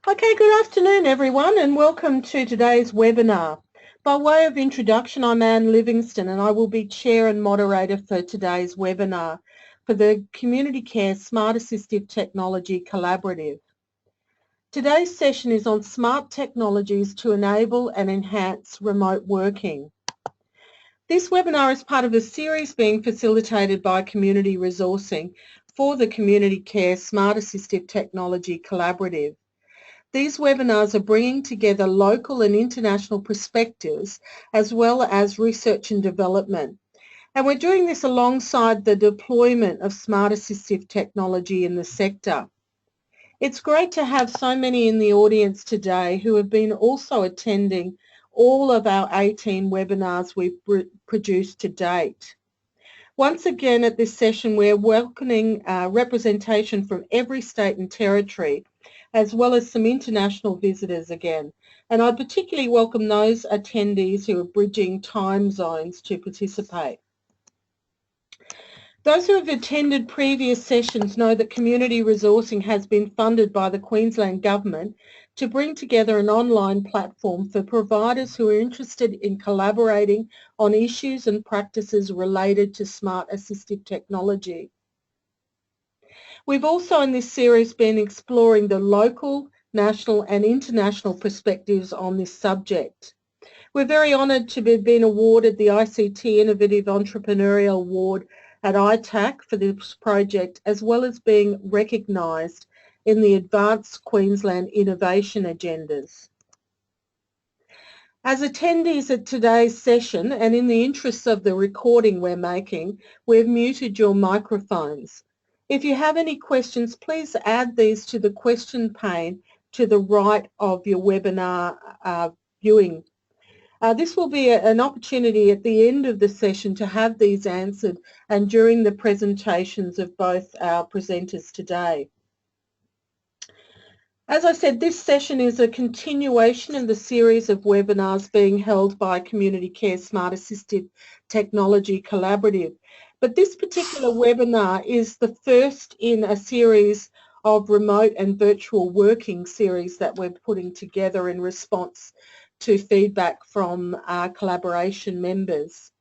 Okay, good afternoon everyone and welcome to today's webinar. By way of introduction, I'm Anne Livingston and I will be chair and moderator for today's webinar for the Community Care Smart Assistive Technology Collaborative. Today's session is on smart technologies to enable and enhance remote working. This webinar is part of a series being facilitated by Community Resourcing for the Community Care Smart Assistive Technology Collaborative. These webinars are bringing together local and international perspectives as well as research and development. And we're doing this alongside the deployment of smart assistive technology in the sector. It's great to have so many in the audience today who have been also attending all of our 18 webinars we've produced to date. Once again at this session we're welcoming representation from every state and territory as well as some international visitors again. And I particularly welcome those attendees who are bridging time zones to participate. Those who have attended previous sessions know that community resourcing has been funded by the Queensland Government to bring together an online platform for providers who are interested in collaborating on issues and practices related to smart assistive technology. We've also in this series been exploring the local, national and international perspectives on this subject. We're very honoured to have been awarded the ICT Innovative Entrepreneurial Award at ITAC for this project, as well as being recognised in the Advanced Queensland Innovation Agendas. As attendees at today's session, and in the interests of the recording we're making, we've muted your microphones. If you have any questions, please add these to the question pane to the right of your webinar viewing. This will be an opportunity at the end of the session to have these answered and during the presentations of both our presenters today. As I said, this session is a continuation of the series of webinars being held by Community Care Smart Assistive Technology Collaborative. But this particular webinar is the first in a series of remote and virtual working series that we're putting together in response to feedback from our collaboration members.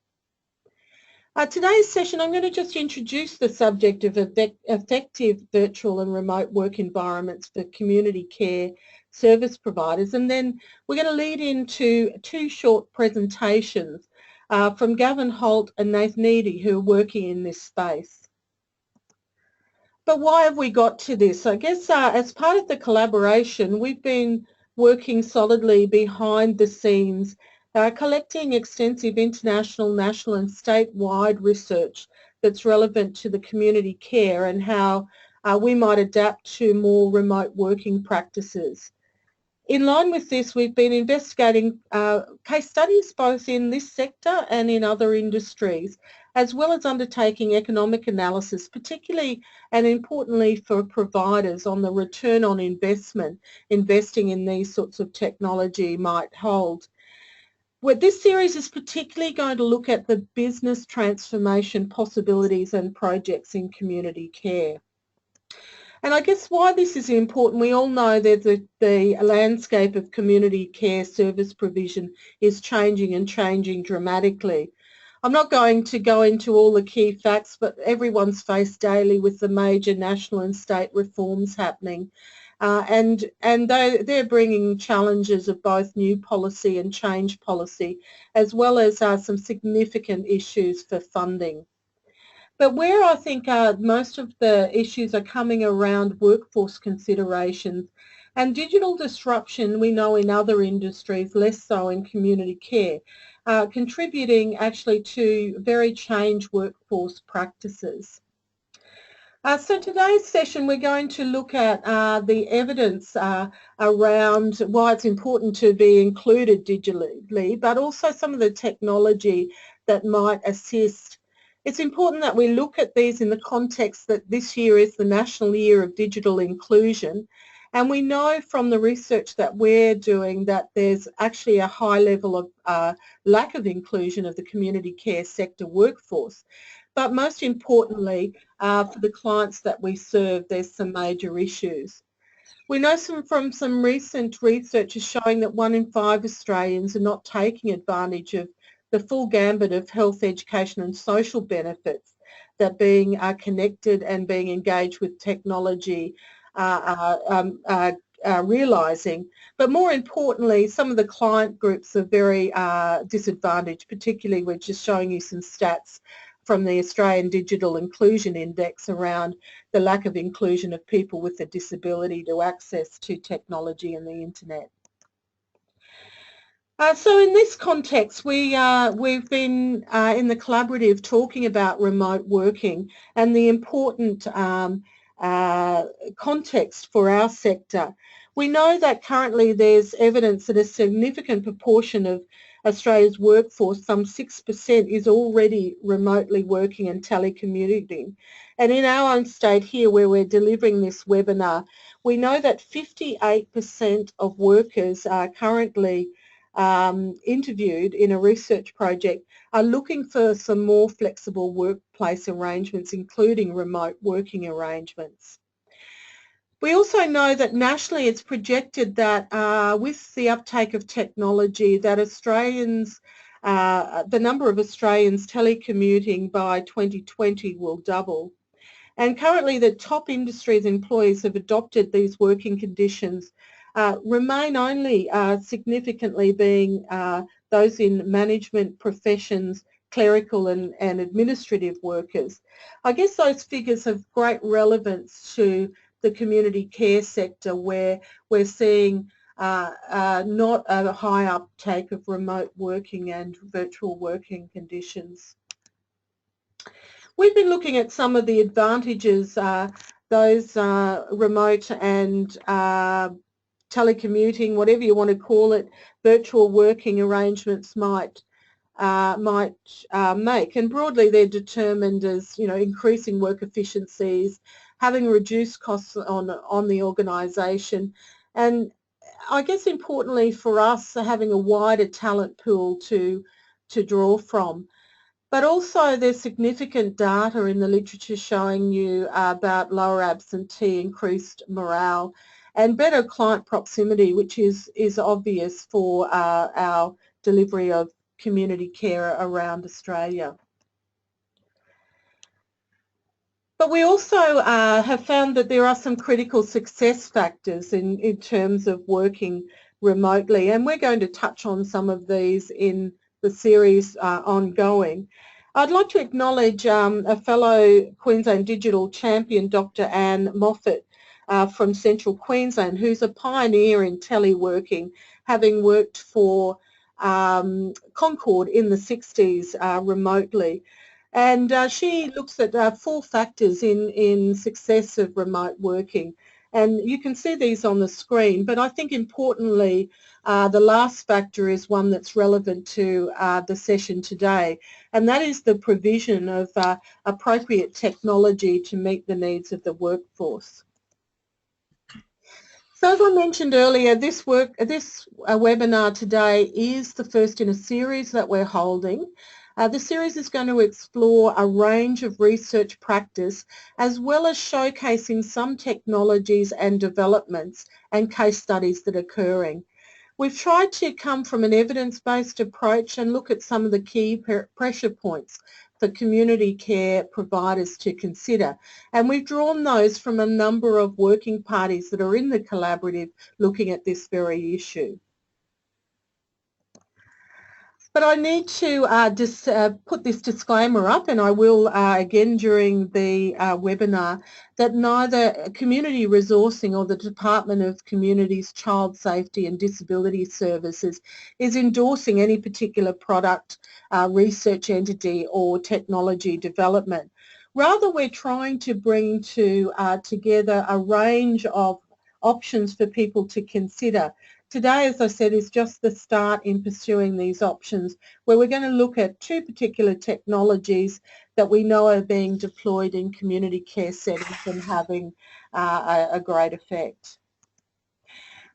Today's session, I'm going to just introduce the subject of effective virtual and remote work environments for community care service providers, and then we're going to lead into two short presentations from Gavin Hoult and Nathan Eddy, who are working in this space. But why have we got to this? I guess as part of the collaboration, we've been working solidly behind the scenes, collecting extensive international, national and statewide research that's relevant to the community care and how we might adapt to more remote working practices. In line with this, we've been investigating case studies both in this sector and in other industries, as well as undertaking economic analysis, particularly and importantly for providers on the return on investment investing in these sorts of technology might hold. This series is particularly going to look at the business transformation possibilities and projects in community care. And I guess why this is important, we all know that the landscape of community care service provision is changing and changing dramatically. I'm not going to go into all the key facts, but everyone's faced daily with the major national and state reforms happening. And they're bringing challenges of both new policy and change policy, as well as some significant issues for funding. But where I think most of the issues are coming around workforce considerations and digital disruption, we know in other industries, less so in community care, contributing actually to very changed workforce practices. So today's session we're going to look at the evidence around why it's important to be included digitally, but also some of the technology that might assist. It's important that we look at these in the context that this year is the National Year of Digital Inclusion, and we know from the research that we're doing that there's actually a high level of lack of inclusion of the community care sector workforce. But most importantly, for the clients that we serve, there's some major issues. We know from some recent research is showing that 1 in 5 Australians are not taking advantage of the full gambit of health, education and social benefits that being connected and being engaged with technology realising. But more importantly, some of the client groups are very disadvantaged, particularly we're just showing you some stats from the Australian Digital Inclusion Index around the lack of inclusion of people with a disability to access to technology and the internet. So in this context, we've been in the collaborative talking about remote working and the important context for our sector. We know that currently there's evidence that a significant proportion of Australia's workforce, some 6%, is already remotely working and telecommuting. And in our own state here where we're delivering this webinar, we know that 58% of workers are currently interviewed in a research project are looking for some more flexible workplace arrangements, including remote working arrangements. We also know that nationally it's projected that with the uptake of technology that Australians, the number of Australians telecommuting by 2020 will double. And currently the top industries employees have adopted these working conditions remain only significantly being those in management professions, clerical and administrative workers. I guess those figures have great relevance to the community care sector where we're seeing not a high uptake of remote working and virtual working conditions. We've been looking at some of the advantages those remote and telecommuting, whatever you want to call it, virtual working arrangements might make. And broadly they're determined as, increasing work efficiencies, having reduced costs on the organisation, and I guess importantly for us, having a wider talent pool to draw from. But also there's significant data in the literature showing you about lower absentee, increased morale and better client proximity, which is obvious for our delivery of community care around Australia. But we also have found that there are some critical success factors in terms of working remotely, and we're going to touch on some of these in the series ongoing. I'd like to acknowledge a fellow Queensland Digital Champion, Dr. Anne Moffat from Central Queensland, who's a pioneer in teleworking, having worked for Concord in the 60s remotely. And she looks at 4 factors in success of remote working. And you can see these on the screen, but I think importantly the last factor is one that's relevant to the session today, and that is the provision of appropriate technology to meet the needs of the workforce. So as I mentioned earlier, this webinar today is the first in a series that we're holding. The series is going to explore a range of research practice as well as showcasing some technologies and developments and case studies that are occurring. We've tried to come from an evidence-based approach and look at some of the key pressure points for community care providers to consider. And we've drawn those from a number of working parties that are in the collaborative looking at this very issue. But I need to put this disclaimer up, and I will again during the webinar, that neither Community Resourcing or the Department of Communities, Child Safety and Disability Services is endorsing any particular product, research entity or technology development. Rather, we're trying to bring together a range of options for people to consider. Today, as I said, is just the start in pursuing these options, where we're going to look at 2 particular technologies that we know are being deployed in community care settings and having a great effect.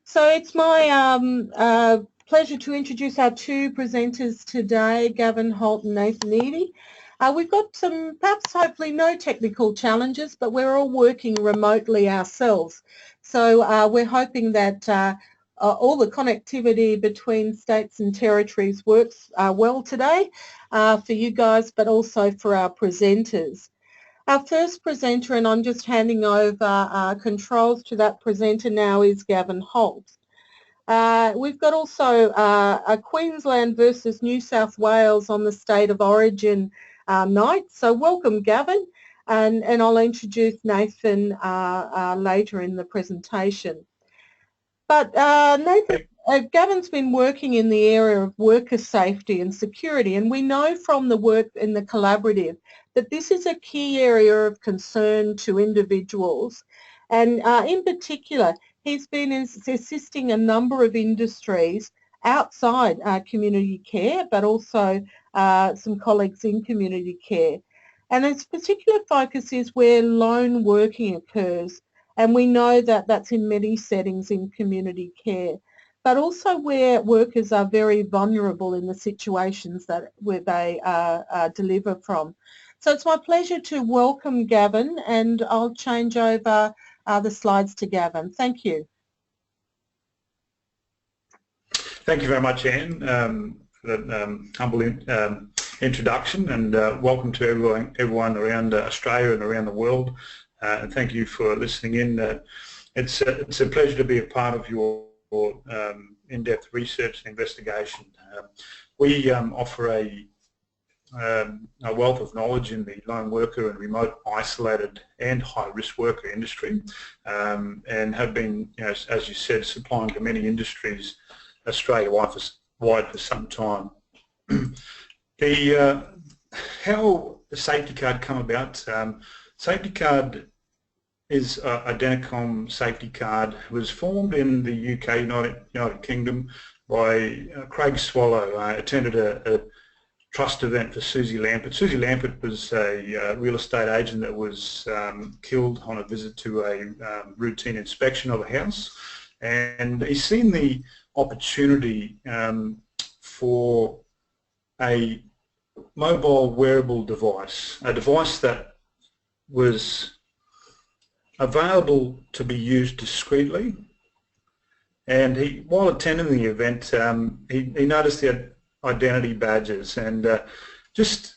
So it's my pleasure to introduce our 2 presenters today, Gavin Hoult and Nathan Eddy. We've got some, perhaps hopefully no technical challenges, but we're all working remotely ourselves. So we're hoping that all the connectivity between states and territories works well today for you guys, but also for our presenters. Our first presenter, and I'm just handing over controls to that presenter now, is Gavin Hoult. We've got also a Queensland versus New South Wales on the state of origin night. So welcome, Gavin, and I'll introduce Nathan later in the presentation. But Nathan, Gavin's been working in the area of worker safety and security, and we know from the work in the collaborative that this is a key area of concern to individuals. And in particular, he's been assisting a number of industries outside community care, but also some colleagues in community care. And his particular focus is where lone working occurs. And we know that that's in many settings in community care, but also where workers are very vulnerable in the situations that where they deliver from. So it's my pleasure to welcome Gavin, and I'll change over the slides to Gavin. Thank you. Thank you very much, Anne, for that humble introduction, and welcome to everyone around Australia and around the world. And thank you for listening in. It's a pleasure to be a part of your in-depth research and investigation. We offer a wealth of knowledge in the lone worker and remote, isolated and high-risk worker industry, and have been, as you said, supplying to many industries Australia-wide for some time. How the safety card come about? Safety card is Identicom safety card. It was formed in the UK, United Kingdom, by Craig Swallow. I attended a trust event for Susie Lampert. Susie Lampert was a real estate agent that was killed on a visit to a routine inspection of a house, and he's seen the opportunity for a mobile wearable device, a device that was available to be used discreetly. And while attending the event, he noticed he had identity badges, and just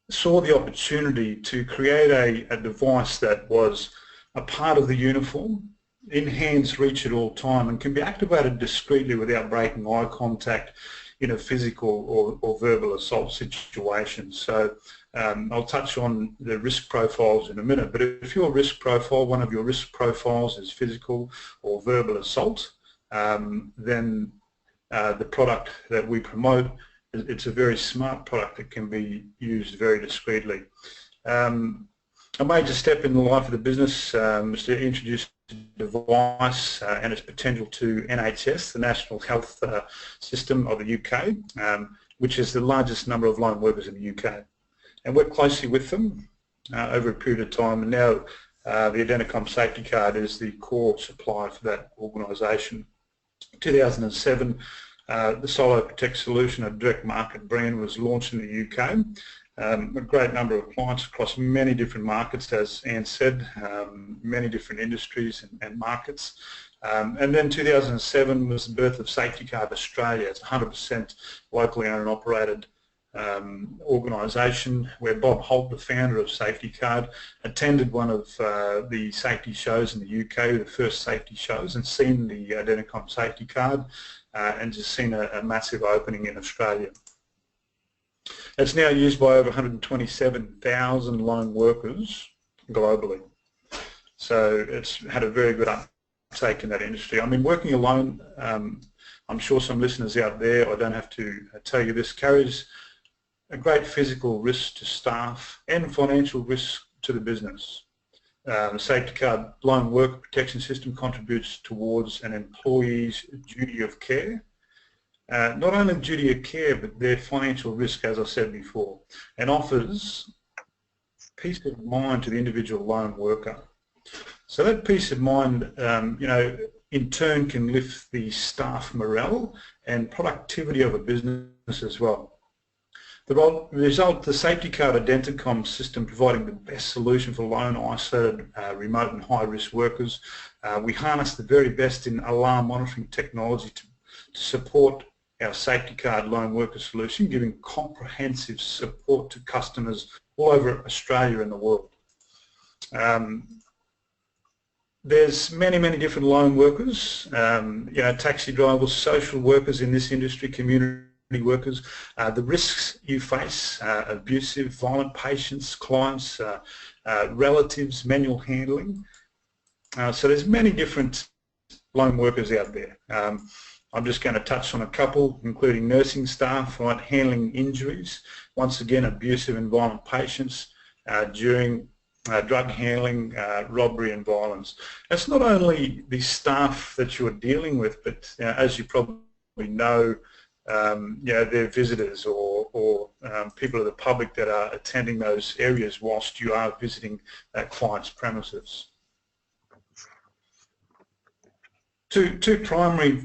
saw the opportunity to create a device that was a part of the uniform, in hand's reach at all time, and can be activated discreetly without breaking eye contact in a physical or verbal assault situation. So I'll touch on the risk profiles in a minute, but if your risk profile, one of your risk profiles is physical or verbal assault, then the product that we promote, it's a very smart product that can be used very discreetly. A major step in the life of the business is to introduce the device and its potential to NHS, the National Health System of the UK, which is the largest number of lone workers in the UK. And work closely with them over a period of time, and now the Identicom safety card is the core supplier for that organisation. In 2007, the Solo Protect solution, a direct market brand, was launched in the UK. A great number of clients across many different markets, as Anne said, many different industries and markets. And then 2007 was the birth of SafeTCard Australia. It's 100% locally owned and operated organisation, where Bob Hoult, the founder of SafeTCard, attended one of the safety shows in the UK, the first safety shows, and seen the Identicom safety card, and just seen a massive opening in Australia. It's now used by over 127,000 lone workers globally. So it's had a very good uptake in that industry. I mean, working alone, I'm sure some listeners out there, I don't have to tell you this, carries a great physical risk to staff and financial risk to the business. The SafeTCard lone worker protection system contributes towards an employee's duty of care. Not only duty of care, but their financial risk, as I said before, and offers peace of mind to the individual lone worker. So that peace of mind, in turn can lift the staff morale and productivity of a business as well. The SafeTCard and Nathan system providing the best solution for lone, isolated, remote and high-risk workers. We harness the very best in alarm monitoring technology to support our SafeTCard lone worker solution, giving comprehensive support to customers all over Australia and the world. There's many different lone workers, taxi drivers, social workers in this industry, community workers, the risks you face, abusive, violent patients, clients, relatives, manual handling. So there's many different lone workers out there. I'm just going to touch on a couple, including nursing staff, right, handling injuries, once again abusive and violent patients, during drug handling, robbery and violence. It's not only the staff that you're dealing with, but as you probably know, they're visitors or people of the public that are attending those areas whilst you are visiting that client's premises. Two primary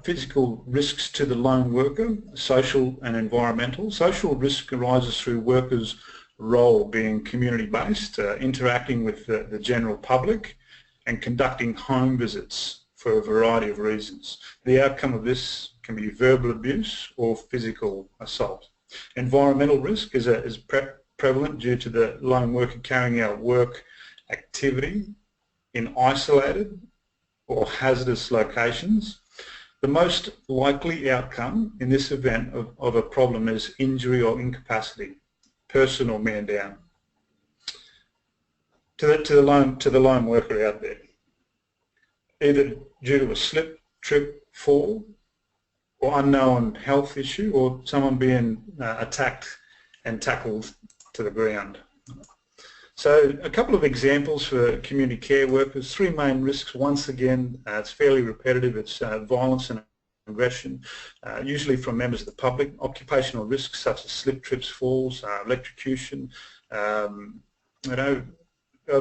physical risks to the lone worker, social and environmental. Social risk arises through workers' role being community-based, interacting with the general public and conducting home visits for a variety of reasons. The outcome of this can be verbal abuse or physical assault. Environmental risk is prevalent due to the lone worker carrying out work activity in isolated or hazardous locations. The most likely outcome in this event of a problem is injury or incapacity, person or man down. To the lone worker out there, either due to a slip, trip, fall, or unknown health issue, or someone being attacked and tackled to the ground. So a couple of examples for community care workers, three main risks. Once again, it's fairly repetitive. It's violence and aggression, usually from members of the public. Occupational risks such as slip, trips, falls, electrocution. God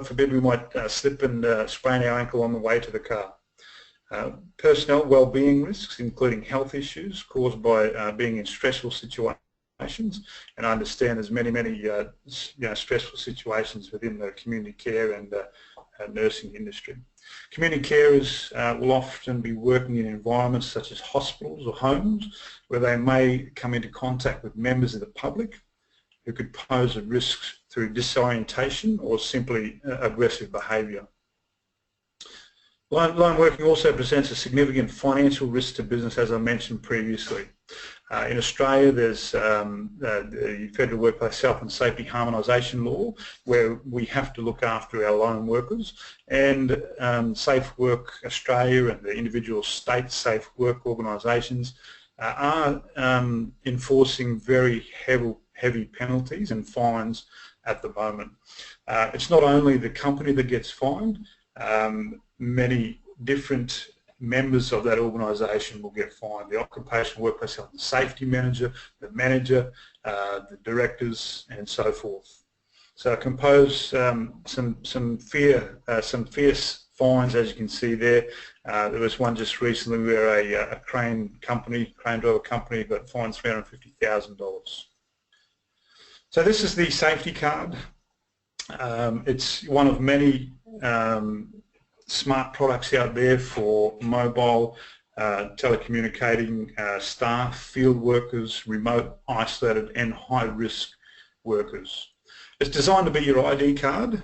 forbid we might slip and sprain our ankle on the way to the car. Personnel well-being risks, including health issues caused by being in stressful situations, and I understand there's many stressful situations within the community care and nursing industry. Community carers will often be working in environments such as hospitals or homes where they may come into contact with members of the public who could pose a risk through disorientation or simply aggressive behaviour. Lone working also presents a significant financial risk to business, as I mentioned previously. In Australia, there's the Federal Workplace Health and Safety Harmonisation Law, where we have to look after our lone workers, and Safe Work Australia and the individual state safe work organisations are enforcing very heavy penalties and fines at the moment. It's not only the company that gets fined, many different members of that organisation will get fined. The Occupational Workplace Health and Safety Manager, the Manager, the Directors and so forth. So I compose some fierce fines, as you can see there. There was one just recently where a crane driver company got fined $350,000. So this is the SafeTCard. It's one of many smart products out there for mobile, telecommunicating staff, field workers, remote, isolated and high-risk workers. It's designed to be your ID card.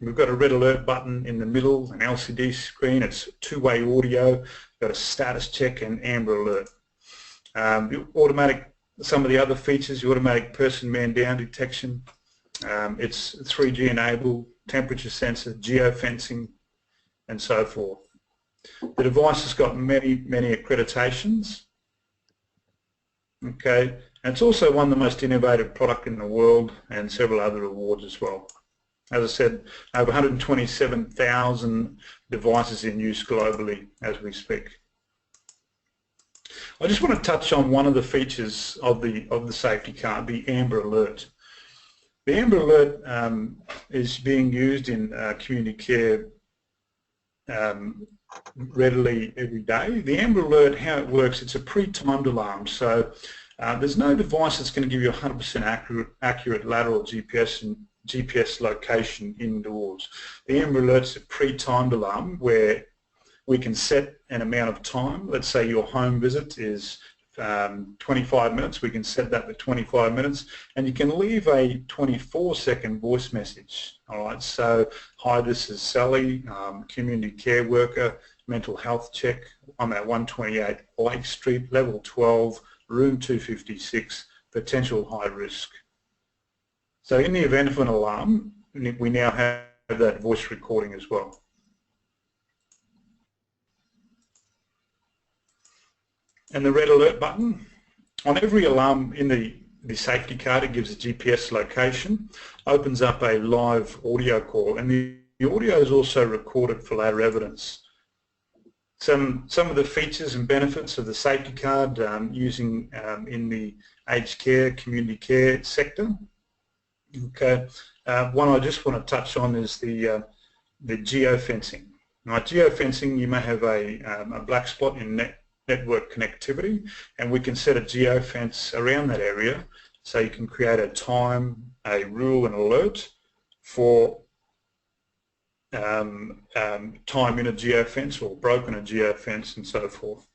We've got a red alert button in the middle, an LCD screen, it's two-way audio, got a status check and amber alert. Some of the other features, the automatic person man down detection, it's 3G enabled, temperature sensor, geofencing and so forth. The device has got many accreditations. Okay, and it's also one of the most innovative product in the world and several other awards as well. As I said, over 127,000 devices in use globally as we speak. I just want to touch on one of the features of the SafeTCard, the Amber Alert. The Amber Alert is being used in community care readily every day. The Amber Alert, how it works, it's a pre-timed alarm. So There's no device that's going to give you 100% accurate lateral GPS location indoors. The Amber Alert's a pre-timed alarm where we can set an amount of time. Let's say your home visit is 25 minutes. We can set that to 25 minutes, and you can leave a 24-second voice message. All right, so hi, this is Sally, community care worker, mental health check. I'm at 128 Lake Street, level 12, room 256, potential high risk. So in the event of an alarm, we now have that voice recording as well. And the red alert button, on every alarm in the safety card, it gives a GPS location, opens up a live audio call, and the audio is also recorded for later evidence. Some of the features and benefits of the safety card using in the aged care, community care sector. Okay, one I just want to touch on is the geofencing. Now, geofencing, you may have a black spot in network connectivity, and we can set a geofence around that area, so you can create a time, a rule, and alert for time in a geofence or broken a geofence and so forth.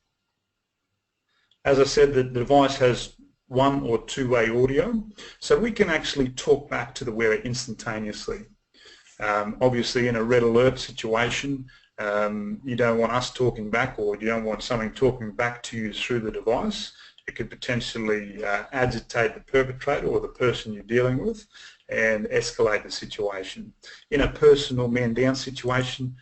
As I said, the device has one or two-way audio, so we can actually talk back to the wearer instantaneously. Obviously, in a red alert situation, you don't want us talking back, or you don't want something talking back to you through the device. It could potentially agitate the perpetrator or the person you're dealing with and escalate the situation. In a personal man-down situation,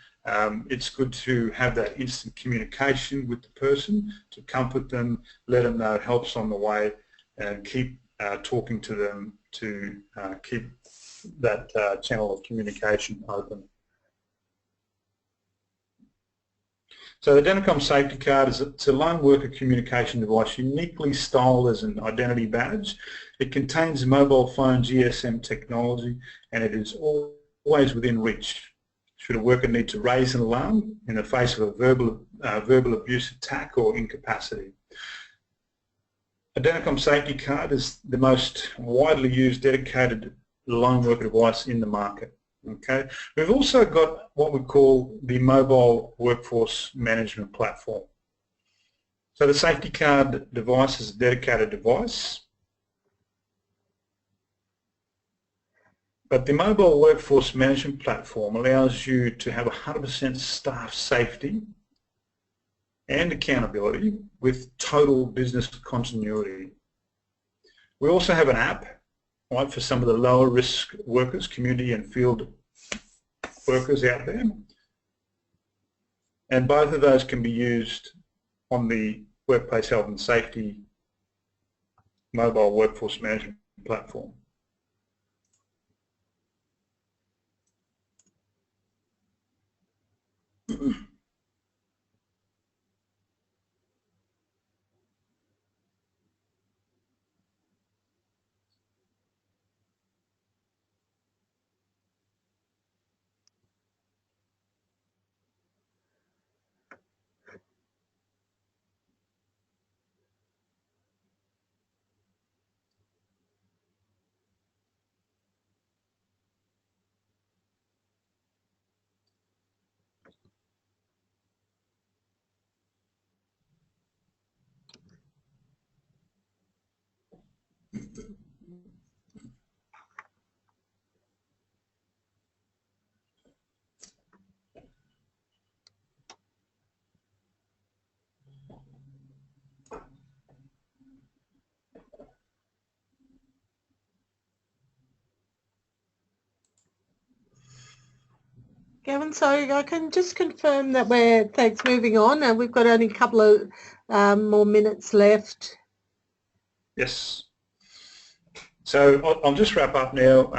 it's good to have that instant communication with the person to comfort them, let them know help's on the way, and keep talking to them to keep that channel of communication open. So the Denacom Safety Card it's a lone worker communication device uniquely styled as an identity badge. It contains mobile phone GSM technology, and it is always within reach should a worker need to raise an alarm in the face of a verbal abuse attack or incapacity. A Denacom Safety Card is the most widely used dedicated lone worker device in the market. Okay, we've also got what we call the mobile workforce management platform. So the safety card device is a dedicated device, but the mobile workforce management platform allows you to have 100% staff safety and accountability with total business continuity. We also have an app, right, for some of the lower risk workers, community and field workers out there, and both of those can be used on the workplace health and safety mobile workforce management platform. Gavin, so I can just confirm that we're, thanks, moving on, and we've got only a couple of more minutes left. Yes. So I'll just wrap up now.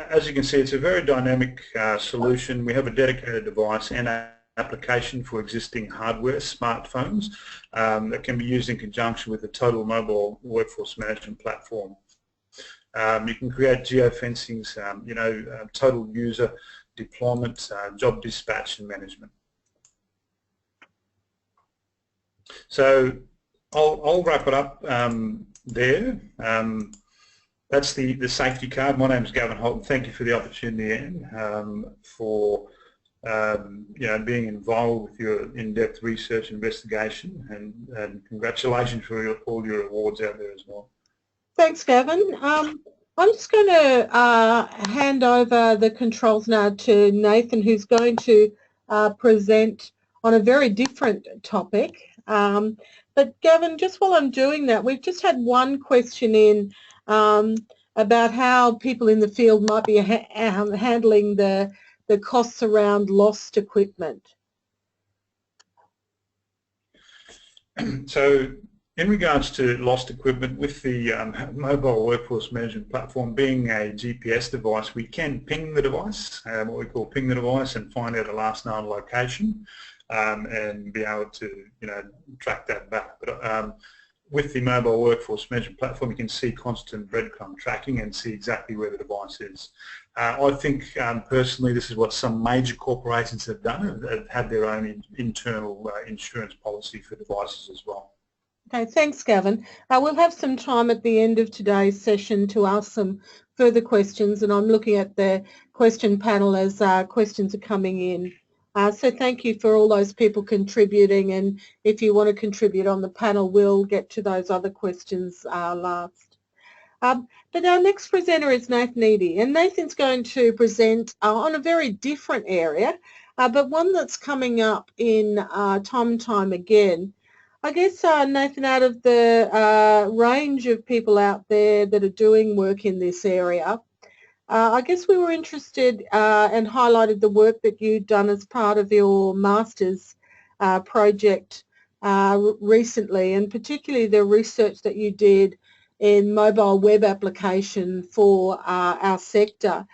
As you can see, it's a very dynamic solution. We have a dedicated device and an application for existing hardware, smartphones, that can be used in conjunction with the total mobile workforce management platform. You can create geofencings, total user deployment, job dispatch and management. So I'll wrap it up there. That's the safety card. My name is Gavin Hoult. Thank you for the opportunity, Anne, for being involved with your in-depth research investigation, and congratulations for all your awards out there as well. Thanks, Gavin. I'm just going to hand over the controls now to Nathan, who's going to present on a very different topic. But Gavin, just while I'm doing that, we've just had one question in about how people in the field might be handling the costs around lost equipment. So in regards to lost equipment, with the mobile workforce management platform being a GPS device, we can ping the device, what we call ping the device, and find out a last known location and be able to track that back. But with the mobile workforce management platform, you can see constant breadcrumb tracking and see exactly where the device is. I think personally this is what some major corporations have done, have had their own internal insurance policy for devices as well. Okay, thanks, Gavin. We'll have some time at the end of today's session to ask some further questions, and I'm looking at the question panel as questions are coming in. So thank you for all those people contributing, and if you want to contribute on the panel, we'll get to those other questions last. But our next presenter is Nathan Eddy, and Nathan's going to present on a very different area, but one that's coming up in time and time again. I guess, Nathan, out of the range of people out there that are doing work in this area, I guess we were interested and highlighted the work that you'd done as part of your master's project recently, and particularly the research that you did in mobile web application for our sector.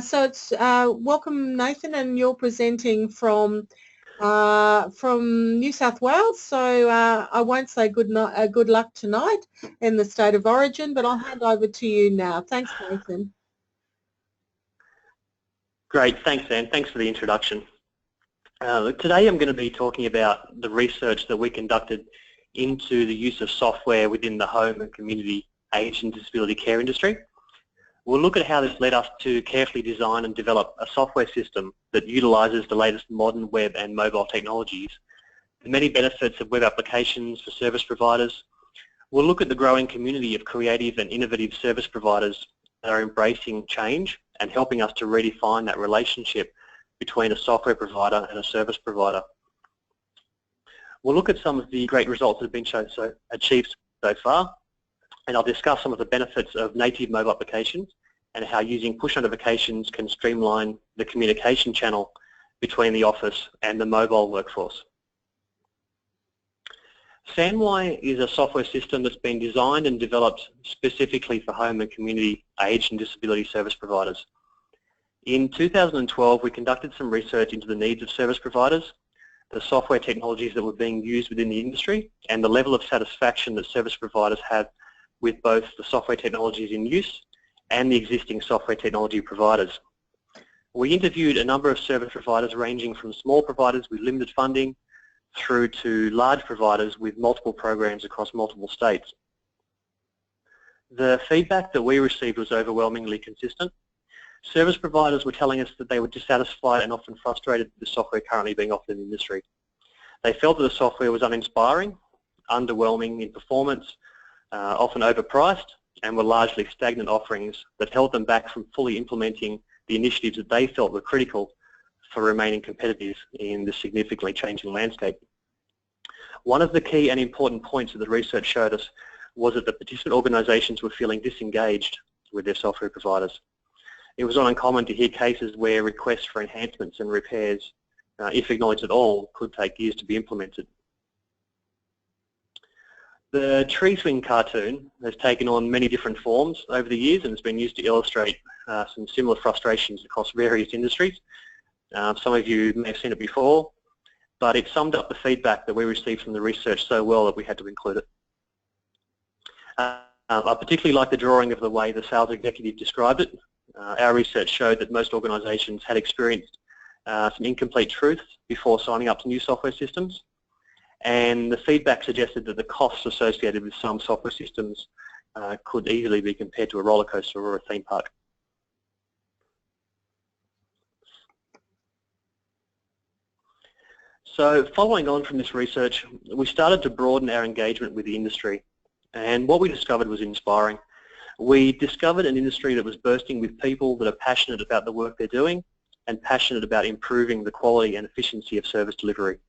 So it's welcome, Nathan, and you're presenting from New South Wales, so I won't say good luck tonight in the state of origin, but I'll hand over to you now. Thanks, Nathan. Great, thanks, Anne. Thanks for the introduction. Today I'm going to be talking about the research that we conducted into the use of software within the home and community aged and disability care industry. We'll look at how this led us to carefully design and develop a software system that utilises the latest modern web and mobile technologies, the many benefits of web applications for service providers. We'll look at the growing community of creative and innovative service providers that are embracing change and helping us to redefine that relationship between a software provider and a service provider. We'll look at some of the great results that have been achieved so far, and I'll discuss some of the benefits of native mobile applications and how using push notifications can streamline the communication channel between the office and the mobile workforce. SANWI is a software system that's been designed and developed specifically for home and community aged and disability service providers. In 2012, we conducted some research into the needs of service providers, the software technologies that were being used within the industry, and the level of satisfaction that service providers have with both the software technologies in use and the existing software technology providers. We interviewed a number of service providers ranging from small providers with limited funding through to large providers with multiple programs across multiple states. The feedback that we received was overwhelmingly consistent. Service providers were telling us that they were dissatisfied and often frustrated with the software currently being offered in the industry. They felt that the software was uninspiring, underwhelming in performance, often overpriced, and were largely stagnant offerings that held them back from fully implementing the initiatives that they felt were critical for remaining competitive in the significantly changing landscape. One of the key and important points that the research showed us was that the participant organisations were feeling disengaged with their software providers. It was not uncommon to hear cases where requests for enhancements and repairs, if acknowledged at all, could take years to be implemented. The tree swing cartoon has taken on many different forms over the years and has been used to illustrate some similar frustrations across various industries. Some of you may have seen it before, but it summed up the feedback that we received from the research so well that we had to include it. I particularly like the drawing of the way the sales executive described it. Our research showed that most organisations had experienced some incomplete truths before signing up to new software systems, and the feedback suggested that the costs associated with some software systems could easily be compared to a roller coaster or a theme park. So following on from this research, we started to broaden our engagement with the industry, and what we discovered was inspiring. We discovered an industry that was bursting with people that are passionate about the work they're doing and passionate about improving the quality and efficiency of service delivery.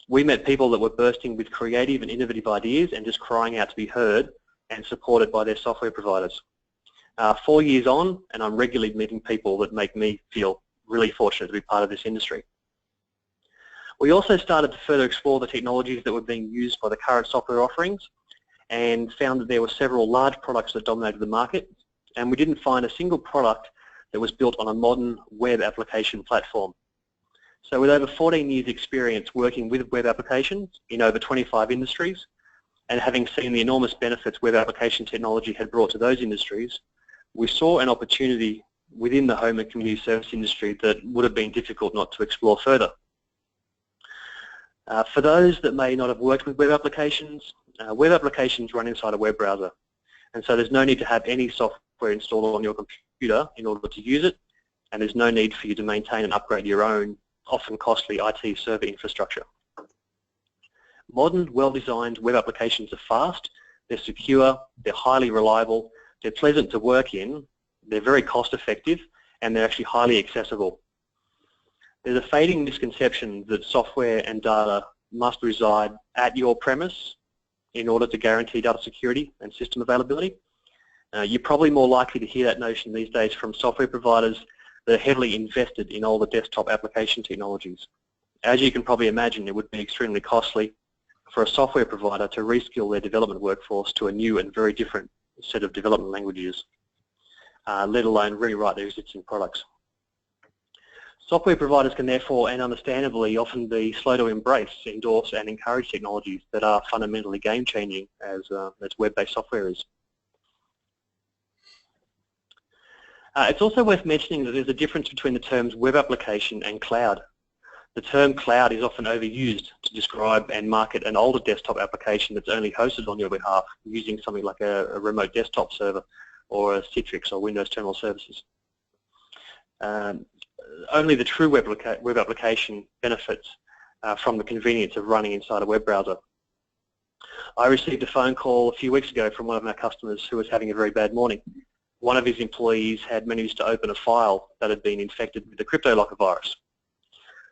We met people that were bursting with creative and innovative ideas and just crying out to be heard and supported by their software providers. 4 years on, and I'm regularly meeting people that make me feel really fortunate to be part of this industry. We also started to further explore the technologies that were being used by the current software offerings and found that there were several large products that dominated the market, and we didn't find a single product that was built on a modern web application platform. So with over 14 years experience working with web applications in over 25 industries, and having seen the enormous benefits web application technology had brought to those industries, we saw an opportunity within the home and community service industry that would have been difficult not to explore further. For those that may not have worked with web applications run inside a web browser, and so there's no need to have any software installed on your computer in order to use it, and there's no need for you to maintain and upgrade your own, often costly IT server infrastructure. Modern, well-designed web applications are fast, they're secure, they're highly reliable, they're pleasant to work in, they're very cost-effective, and they're actually highly accessible. There's a fading misconception that software and data must reside at your premise in order to guarantee data security and system availability. You're probably more likely to hear that notion these days from software providers that are heavily invested in older desktop application technologies. As you can probably imagine, it would be extremely costly for a software provider to reskill their development workforce to a new and very different set of development languages, let alone rewrite their existing products. Software providers can therefore, and understandably, often be slow to embrace, endorse and encourage technologies that are fundamentally game-changing as web-based software is. It's also worth mentioning that there's a difference between the terms web application and cloud. The term cloud is often overused to describe and market an older desktop application that's only hosted on your behalf using something like a remote desktop server or a Citrix or Windows Terminal Services. Only the true web application benefits from the convenience of running inside a web browser. I received a phone call a few weeks ago from one of my customers who was having a very bad morning. One of his employees had managed to open a file that had been infected with the CryptoLocker virus.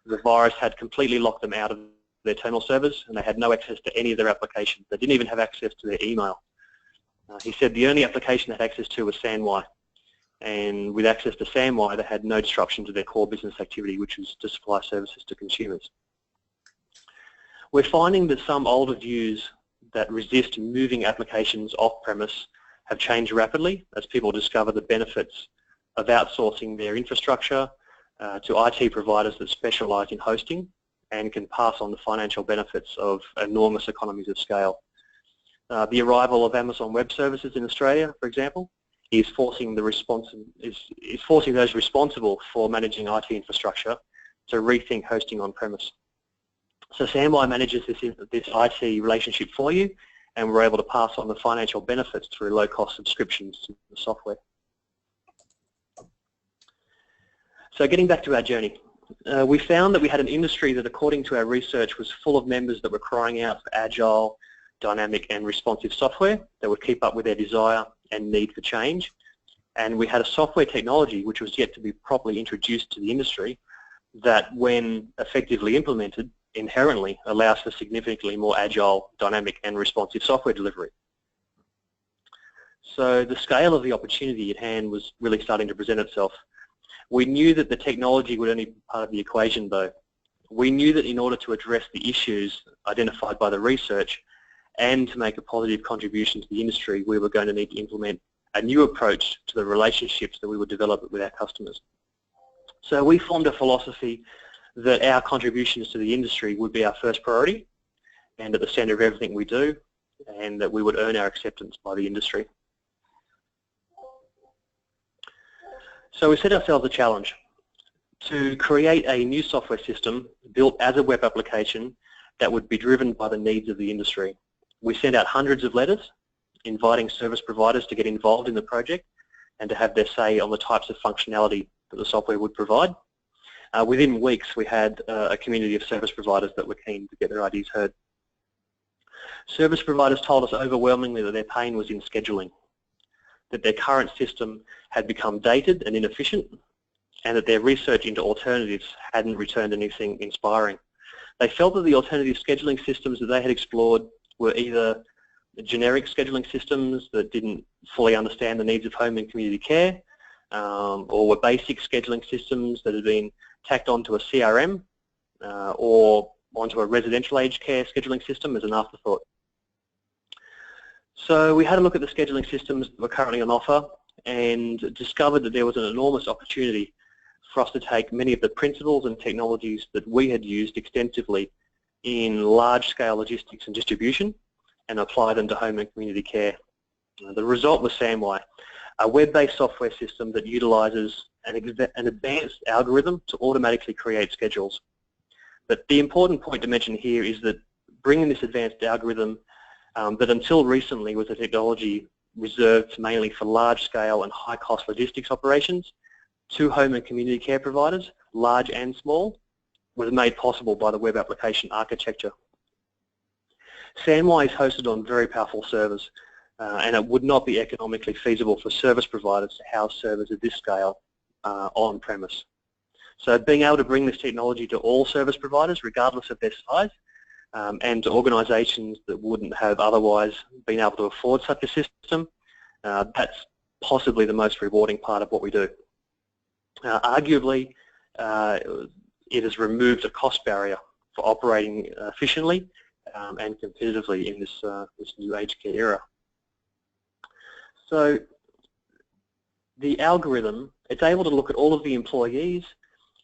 The virus had completely locked them out of their terminal servers, and they had no access to any of their applications. They didn't even have access to their email. He said the only application they had access to was SandY. And with access to SandY, they had no disruption to their core business activity, which was to supply services to consumers. We're finding that some older views that resist moving applications off-premise have changed rapidly as people discover the benefits of outsourcing their infrastructure to IT providers that specialise in hosting and can pass on the financial benefits of enormous economies of scale. The arrival of Amazon Web Services in Australia, for example, is forcing those responsible for managing IT infrastructure to rethink hosting on-premise. So SandY manages this IT relationship for you, and we're able to pass on the financial benefits through low-cost subscriptions to the software. So getting back to our journey, we found that we had an industry that, according to our research, was full of members that were crying out for agile, dynamic and responsive software that would keep up with their desire and need for change. And we had a software technology which was yet to be properly introduced to the industry that, when effectively implemented, inherently allows for significantly more agile, dynamic and responsive software delivery. So the scale of the opportunity at hand was really starting to present itself. We knew that the technology would only be part of the equation though. We knew that in order to address the issues identified by the research and to make a positive contribution to the industry, we were going to need to implement a new approach to the relationships that we would develop with our customers. So we formed a philosophy that our contributions to the industry would be our first priority and at the centre of everything we do, and that we would earn our acceptance by the industry. So we set ourselves a challenge to create a new software system built as a web application that would be driven by the needs of the industry. We sent out hundreds of letters inviting service providers to get involved in the project and to have their say on the types of functionality that the software would provide. Within weeks, we had a community of service providers that were keen to get their ideas heard. Service providers told us overwhelmingly that their pain was in scheduling, that their current system had become dated and inefficient, and that their research into alternatives hadn't returned anything inspiring. They felt that the alternative scheduling systems that they had explored were either generic scheduling systems that didn't fully understand the needs of home and community care, or were basic scheduling systems that had been tacked onto a CRM or onto a residential aged care scheduling system as an afterthought. So we had a look at the scheduling systems that were currently on offer and discovered that there was an enormous opportunity for us to take many of the principles and technologies that we had used extensively in large-scale logistics and distribution and apply them to home and community care. The result was SamWhy, a web-based software system that utilises an advanced algorithm to automatically create schedules. But the important point to mention here is that bringing this advanced algorithm that until recently was a technology reserved mainly for large-scale and high-cost logistics operations to home and community care providers, large and small, was made possible by the web application architecture. SamWhy is hosted on very powerful servers, and it would not be economically feasible for service providers to house servers of this scale on-premise. So being able to bring this technology to all service providers, regardless of their size, and to organisations that wouldn't have otherwise been able to afford such a system, that's possibly the most rewarding part of what we do. Arguably, it has removed a cost barrier for operating efficiently and competitively in this new aged care era. So the algorithm, it's able to look at all of the employees.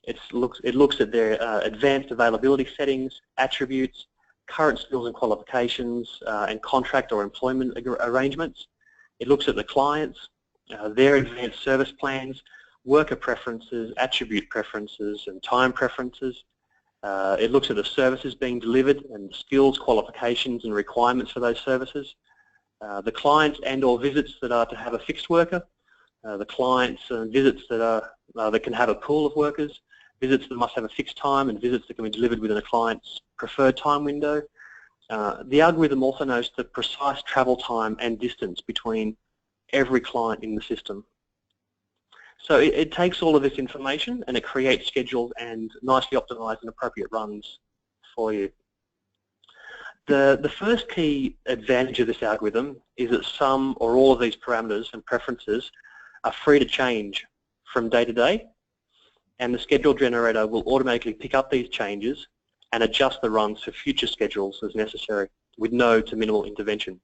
It looks at their advanced availability settings, attributes, current skills and qualifications, and contract or employment arrangements. It looks at the clients, their advanced service plans, worker preferences, attribute preferences, and time preferences. It looks at the services being delivered and skills, qualifications, and requirements for those services. The clients and or visits that are to have a fixed worker, the clients and visits that can have a pool of workers, visits that must have a fixed time, and visits that can be delivered within a client's preferred time window. The algorithm also knows the precise travel time and distance between every client in the system. So it takes all of this information and it creates schedules and nicely optimised and appropriate runs for you. The first key advantage of this algorithm is that some or all of these parameters and preferences are free to change from day to day, and the schedule generator will automatically pick up these changes and adjust the runs for future schedules as necessary with no to minimal intervention.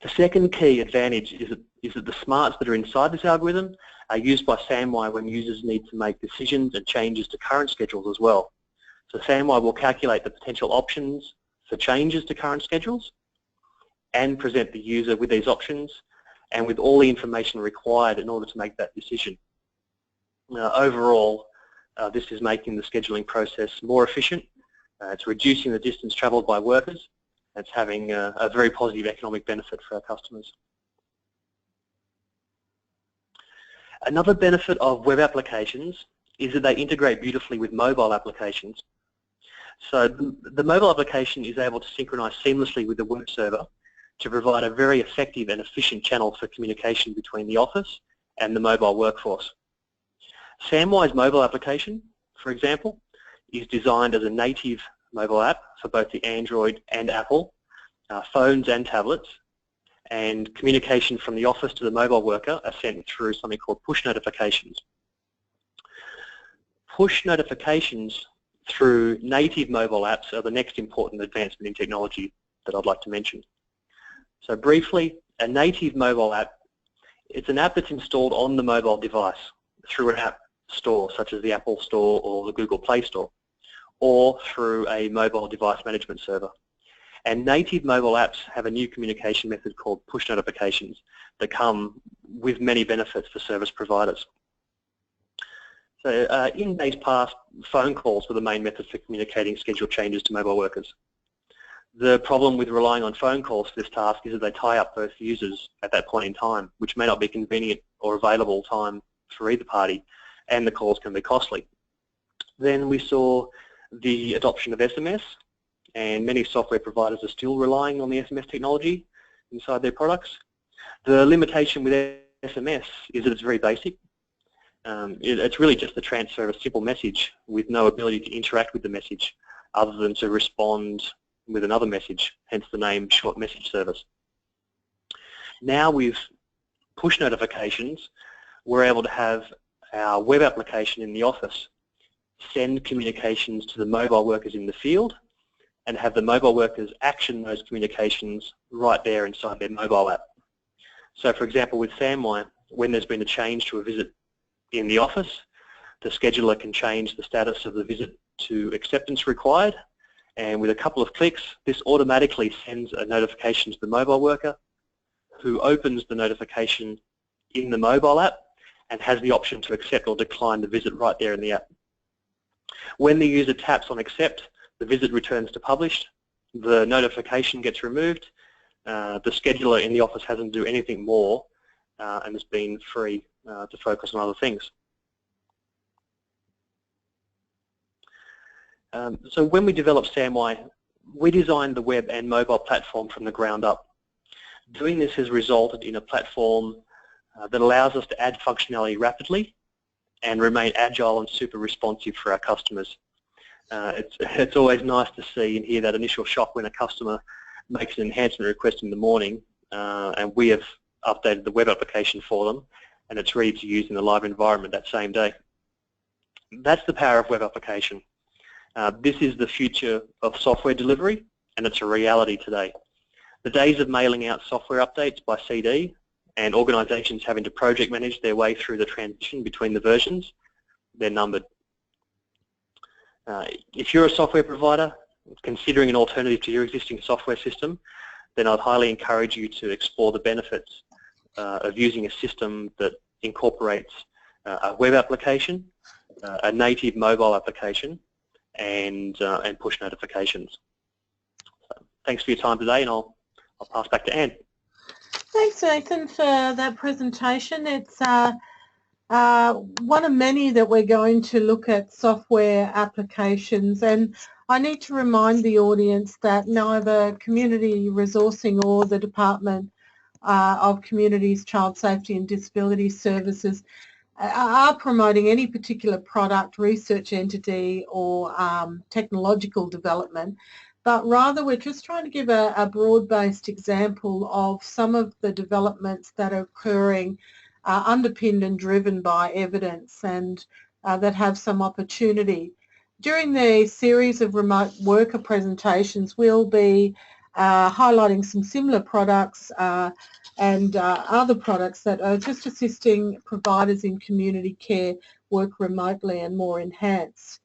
The second key advantage is that the smarts that are inside this algorithm are used by SamWhy when users need to make decisions and changes to current schedules as well. So SamWhy will calculate the potential options for changes to current schedules and present the user with these options and with all the information required in order to make that decision. Overall, this is making the scheduling process more efficient. It's reducing the distance travelled by workers. It's having a very positive economic benefit for our customers. Another benefit of web applications is that they integrate beautifully with mobile applications. So the mobile application is able to synchronize seamlessly with the web server to provide a very effective and efficient channel for communication between the office and the mobile workforce. SamWhy's mobile application, for example, is designed as a native mobile app for both the Android and Apple, phones and tablets, and communication from the office to the mobile worker are sent through something called push notifications. Push notifications through native mobile apps are the next important advancement in technology that I'd like to mention. So briefly, a native mobile app, it's an app that's installed on the mobile device through an app store such as the Apple Store or the Google Play Store, or through a mobile device management server. And native mobile apps have a new communication method called push notifications that come with many benefits for service providers. So in days past, phone calls were the main method for communicating schedule changes to mobile workers. The problem with relying on phone calls for this task is that they tie up both users at that point in time, which may not be convenient or available time for either party, and the calls can be costly. Then we saw the adoption of SMS, and many software providers are still relying on the SMS technology inside their products. The limitation with SMS is that it's very basic. It's really just the transfer of a simple message with no ability to interact with the message other than to respond with another message, hence the name short message service. Now with push notifications, we're able to have our web application in the office send communications to the mobile workers in the field and have the mobile workers action those communications right there inside their mobile app. So for example, with SAMWI, when there's been a change to a visit in the office, the scheduler can change the status of the visit to acceptance required, and with a couple of clicks, this automatically sends a notification to the mobile worker who opens the notification in the mobile app and has the option to accept or decline the visit right there in the app. When the user taps on accept, the visit returns to published, the notification gets removed, the scheduler in the office hasn't to do anything more and has been free to focus on other things. So when we developed SAMWI, we designed the web and mobile platform from the ground up. Doing this has resulted in a platform that allows us to add functionality rapidly and remain agile and super responsive for our customers. It's always nice to see and hear that initial shock when a customer makes an enhancement request in the morning and we have updated the web application for them and it's ready to use in the live environment that same day. That's the power of web application. This is the future of software delivery and it's a reality today. The days of mailing out software updates by CD and organisations having to project manage their way through the transition between the versions, they're numbered. If you're a software provider considering an alternative to your existing software system, then I'd highly encourage you to explore the benefits of using a system that incorporates a web application, a native mobile application, and push notifications. So, thanks for your time today, and I'll pass back to Anne. Thanks, Nathan, for that presentation. It's one of many that we're going to look at software applications, and I need to remind the audience that neither Community Resourcing or the Department of Communities, Child Safety and Disability Services are promoting any particular product, research entity or technological development, but rather we're just trying to give a broad-based example of some of the developments that are occurring underpinned and driven by evidence and that have some opportunity. During the series of remote worker presentations, we'll be highlighting some similar products and other products that are just assisting providers in community care work remotely and more enhanced.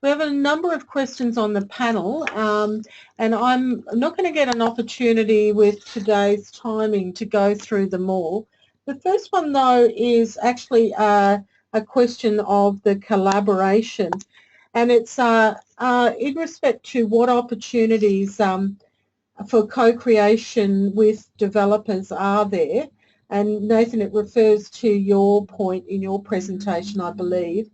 We have a number of questions on the panel and I'm not going to get an opportunity with today's timing to go through them all. The first one though is actually a question of the collaboration, and it's in respect to what opportunities for co-creation with developers are there. And Nathan, it refers to your point in your presentation, I believe.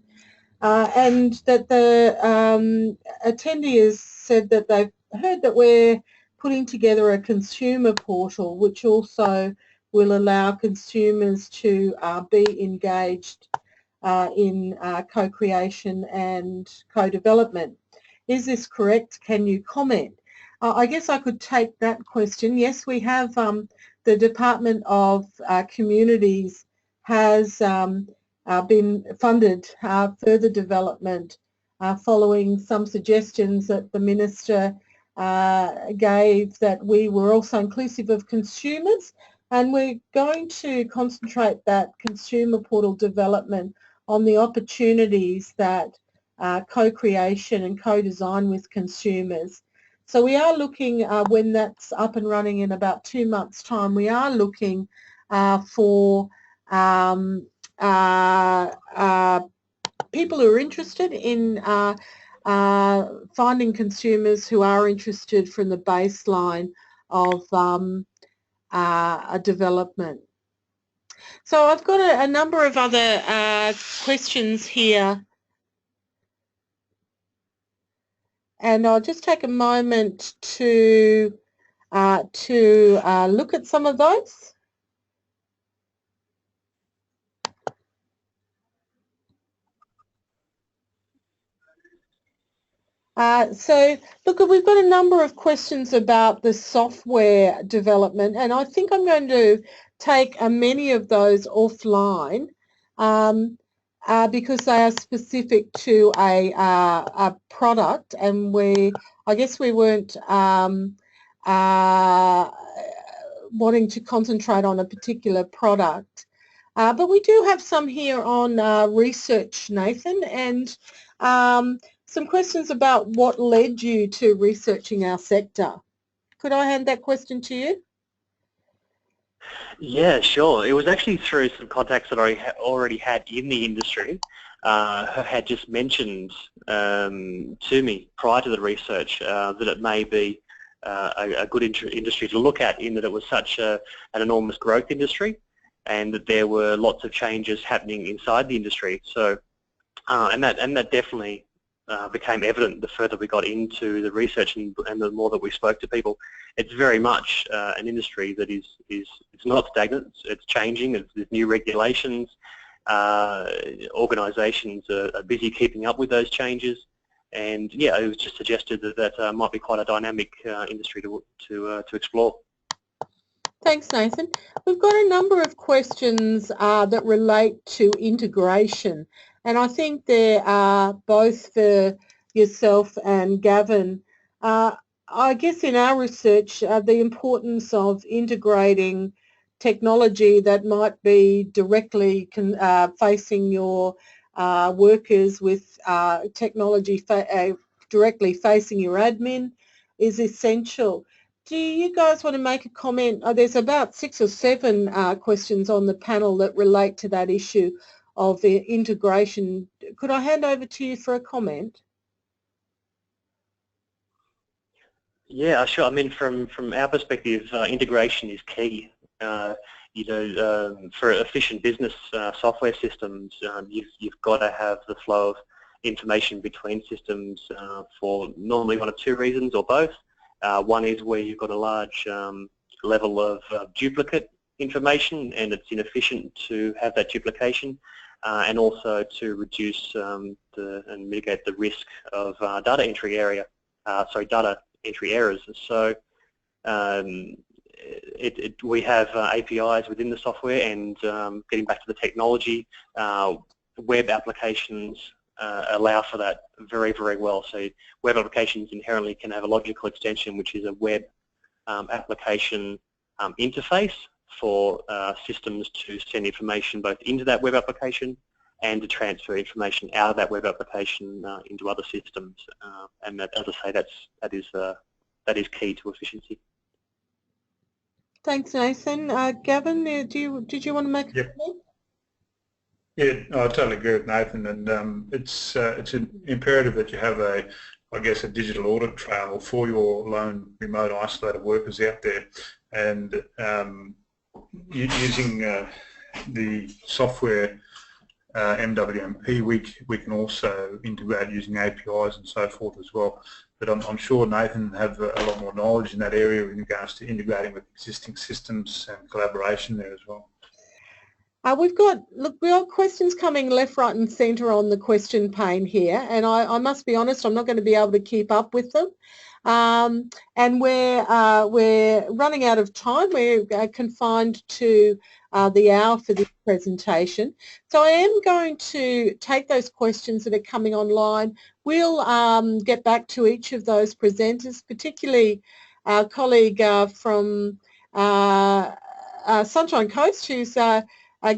And that the attendee has said that they've heard that we're putting together a consumer portal which also will allow consumers to be engaged in co-creation and co-development. Is this correct? Can you comment? I guess I could take that question. Yes, we have the Department of Communities has been funded further development following some suggestions that the Minister gave that we were also inclusive of consumers, and we're going to concentrate that consumer portal development on the opportunities that co-creation and co-design with consumers. So we are looking, when that's up and running in about 2 months' time, we are looking for people who are interested in finding consumers who are interested from the baseline of a development. So I've got a number of other questions here, and I'll just take a moment to look at some of those. So look, we've got a number of questions about the software development, and I think I'm going to take many of those offline because they are specific to a product, and I guess we weren't wanting to concentrate on a particular product. But we do have some here on research, Nathan, and some questions about what led you to researching our sector. Could I hand that question to you? Yeah, sure. It was actually through some contacts that I already had in the industry who had just mentioned to me prior to the research that it may be a good industry to look at, in that it was such an enormous growth industry and that there were lots of changes happening inside the industry. So, and that definitely became evident the further we got into the research and the more that we spoke to people. It's very much an industry that is it's not stagnant. It's changing. There's new regulations. Organisations are busy keeping up with those changes, and yeah, it was just suggested that might be quite a dynamic industry to explore. Thanks, Nathan. We've got a number of questions that relate to integration, and I think they are both for yourself and Gavin. I guess in our research, the importance of integrating technology that might be directly facing your workers with technology directly facing your admin is essential. Do you guys want to make a comment? There's about 6 or 7 questions on the panel that relate to that issue of the integration. Could I hand over to you for a comment? Yeah, sure. I mean, from our perspective, integration is key. You know, for efficient business software systems, you've got to have the flow of information between systems for normally one of 2 reasons, or both. One is where you've got a large level of duplicate information and it's inefficient to have that duplication, and also to reduce and mitigate the risk of data entry errors. So we have APIs within the software, and getting back to the technology, web applications allow for that very, very well. So web applications inherently can have a logical extension, which is a web application interface for systems to send information both into that web application and to transfer information out of that web application into other systems. And that, as I say, that is key to efficiency. Thanks, Nathan. Gavin, did you want to make a comment? Yeah, I totally agree with Nathan, and it's imperative that you have I guess a digital audit trail for your lone remote isolated workers out there, and using the software MWMP, we can also integrate using APIs and so forth as well. But I'm sure Nathan have a lot more knowledge in that area in regards to integrating with existing systems and collaboration there as well. We've got questions coming left, right and centre on the question pane here, and I must be honest, I'm not going to be able to keep up with them. And we're running out of time. We're confined to the hour for this presentation. So I am going to take those questions that are coming online. We'll get back to each of those presenters, particularly our colleague from Sunshine Coast, who's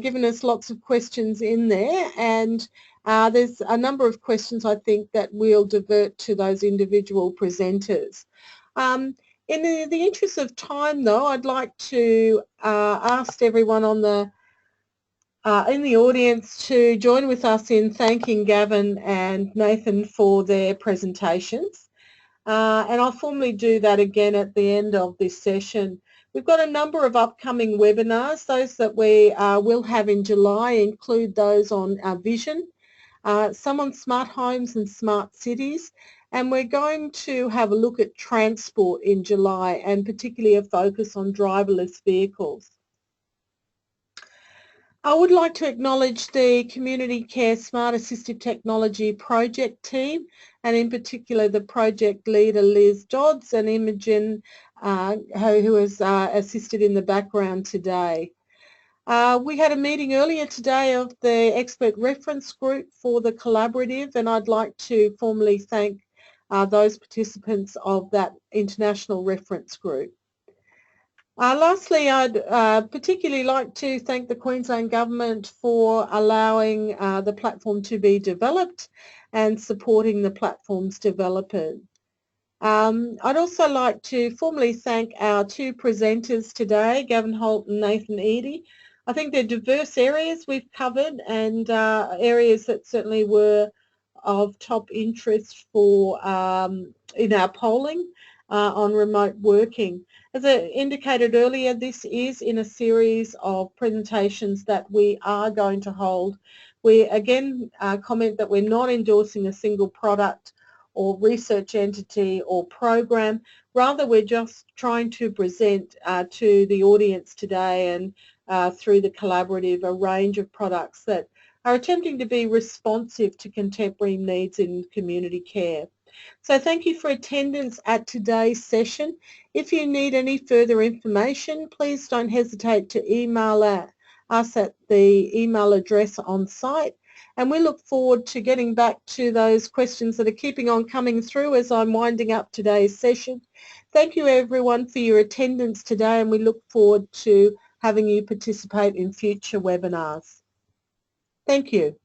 given us lots of questions in there, and there's a number of questions I think that we'll divert to those individual presenters. In the interest of time though, I'd like to ask everyone on the in the audience to join with us in thanking Gavin and Nathan for their presentations. And I'll formally do that again at the end of this session. We've got a number of upcoming webinars. Those that we will have in July include those on our vision, some on smart homes and smart cities, and we're going to have a look at transport in July and particularly a focus on driverless vehicles. I would like to acknowledge the Community Care Smart Assistive Technology project team, and in particular the project leader Liz Dodds and Imogen who has assisted in the background today. We had a meeting earlier today of the expert reference group for the collaborative, and I'd like to formally thank those participants of that international reference group. Lastly, I'd particularly like to thank the Queensland Government for allowing the platform to be developed and supporting the platform's developers. I'd also like to formally thank our two presenters today, Gavin Hoult and Nathan Eddy. I think they're diverse areas we've covered, and areas that certainly were of top interest for in our polling on remote working. As I indicated earlier, this is in a series of presentations that we are going to hold. We again comment that we're not endorsing a single product or research entity or program. Rather, we're just trying to present to the audience today and through the collaborative a range of products that are attempting to be responsive to contemporary needs in community care. So thank you for attendance at today's session. If you need any further information, please don't hesitate to email us at the email address on site. And we look forward to getting back to those questions that are keeping on coming through as I'm winding up today's session. Thank you everyone for your attendance today, and we look forward to having you participate in future webinars. Thank you.